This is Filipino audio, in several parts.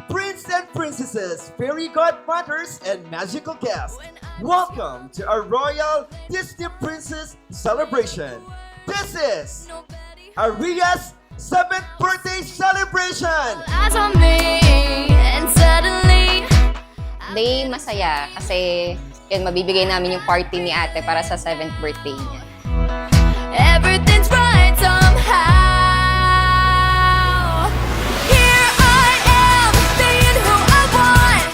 Prince and princesses, fairy godmothers, and magical guests, welcome to our Royal Disney Princess celebration. This is Aria's 7th birthday celebration! Eyes on me, and suddenly Day masaya kasi yun, mabibigay namin yung party ni ate para sa 7th birthday niya. everything's right somehow. Here I am, being who I want.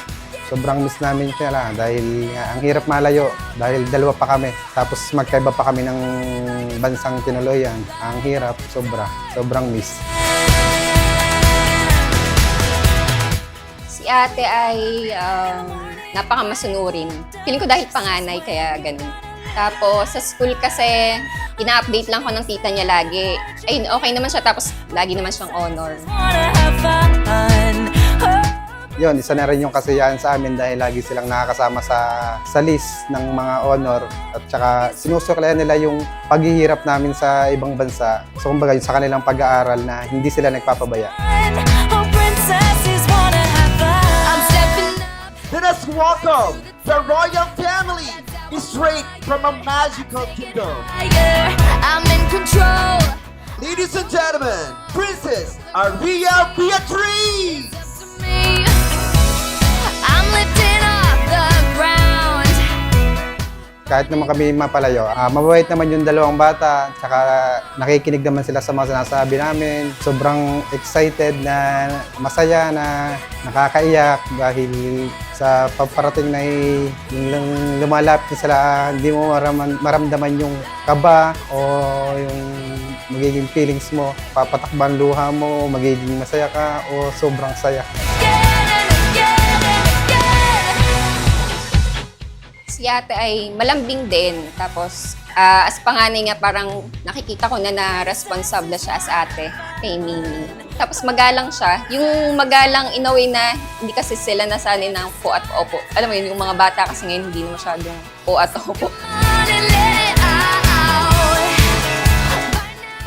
Sobrang miss namin sila dahil ang hirap malayo dahil dalawa pa kami. Tapos magkaiba pa kami ng bansang tinuluyan. Ang hirap, sobrang miss. Si ate ay napakamasunurin. Feeling ko dahil panganay kaya ganun. Tapos sa school kasi, ina-update lang ko ng tita niya lagi. Ayun, okay naman siya tapos lagi naman siyang honor. Wanna have fun. Yun, isa na rin yung kasiyahan sa amin dahil lagi silang nakakasama sa list ng mga honor at saka sinusuklayan nila yung paghihirap namin sa ibang bansa. So kumbaga yun sa kanilang pag-aaral na hindi sila nagpapabaya. Oh, princesses wanna have fun. I'm stepping up. Let us welcome the royal family straight from a magical kingdom. Higher. I'm in control. Ladies and gentlemen, Princess Aria Beatriz! Me. I'm lifting off the ground. Kahit naman kami mapalayo, mababait naman yung dalawang bata, tsaka nakikinig naman sila sa mga sinasabi namin. Sobrang excited na masaya na nakakaiyak dahil sa paparating na yung lumalapit sila, hindi mo maramdaman yung kaba o yung magiging feelings mo, papatakban luha mo, magiging masaya ka o sobrang saya. Si ate ay malambing din. Tapos as panganay nga parang nakikita ko na responsable siya as ate kay Mimi. Tapos magalang siya. Yung magalang in a way na hindi kasi sila nasanay ng po at opo. Alam mo yun, yung mga bata kasi ngayon hindi na masyadong po at opo.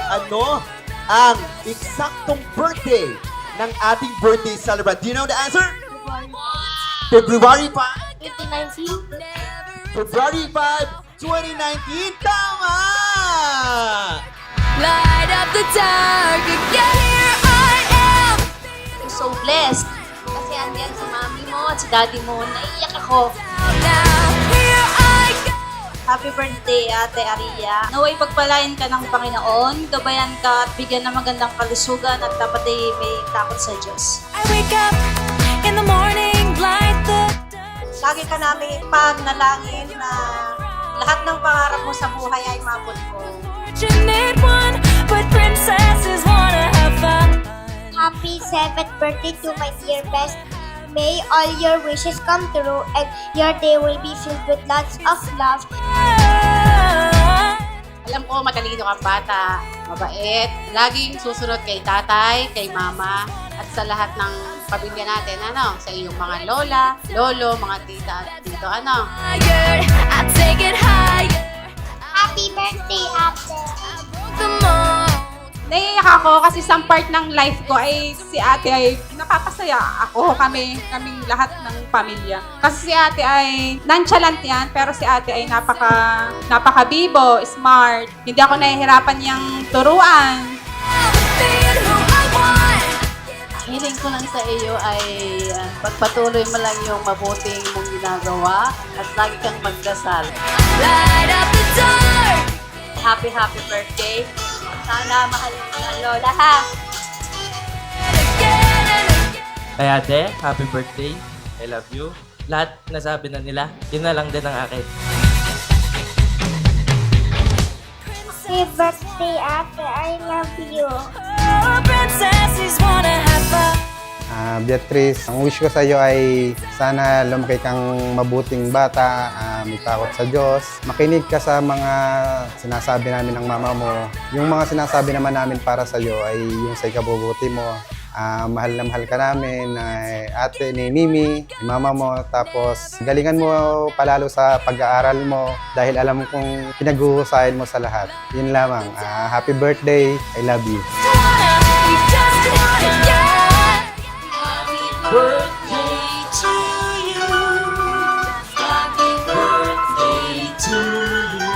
Ano ang eksaktong birthday ng ating birthday celebrant? Do you know the answer? February 5? 2019. February 5, 2019. Tama! Light up the dark again. Here I am. I'm so blessed. Kasi andiyan si mami mo at si daddy mo. Naiiyak ako. Now here I go. Happy birthday, Ate Aria. Naway pagpalain ka ng Panginoon, gabayan ka at bigyan ng magandang kalusugan at dapat ay may takot sa Diyos. I wake up in the morning, light the Lagi ka namin panalangin na lahat ng pangarap mo sa buhay ay maabot mo. fortunate one, but princesses wanna have fun. Happy 7th birthday to my dear best. May all your wishes come true and your day will be filled with lots of love. Alam ko, matalino kang bata, mabait, laging susunod kay tatay, kay mama, at sa lahat ng pamilya natin, sa iyong mga lola, lolo, mga tita at tito, Higher, I take it higher. Happy birthday, Ate! The mold. Naiiyak ako kasi some part ng life ko ay si ate ay napapasaya ako, kaming lahat ng pamilya. Kasi si ate ay nonchalant yan, pero si ate ay napaka-bibo, smart. Hindi ako nahihirapan niyang turuan. Being who I want. Hiling ko lang sa iyo ay pagpatuloy mo lang yung mabuting mong ginagawa at lagi kang magdasal. Light up the dark. Happy birthday. Sana mahal mo ng lola, ha? Again and again. Kay ate, happy birthday. I love you. Lahat nasabi na nila, yun na lang din ang akin. Happy birthday, Ate! I love you! Oh, princesses wanna have fun. Beatrice, ang wish ko sa iyo ay sana lumaki kang mabuting bata, may takot sa Diyos. Makinig ka sa mga sinasabi namin ng mama mo. Yung mga sinasabi naman namin para sa iyo ay yung sa ikabubuti mo. Mahal na mahal ka namin, ate ni Mimi, ni mama mo. Tapos galingan mo palalo sa pag-aaral mo dahil alam kong pinag-uusahin mo sa lahat. Yun lamang. Happy birthday. I love you. We just wanna, yeah. Happy birthday to you. Happy birthday to you.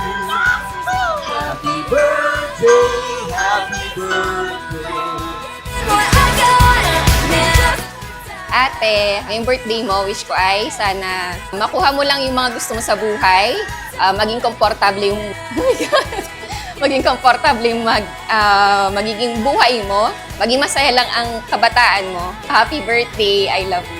Happy birthday, happy birthday. Boy, I got it. Ate, ngayong birthday mo, wish ko ay sana makuha mo lang yung mga gusto mo sa buhay, maging komportable yung maging komportable yung magiging buhay mo, maging masaya lang ang kabataan mo. Happy birthday, I love you.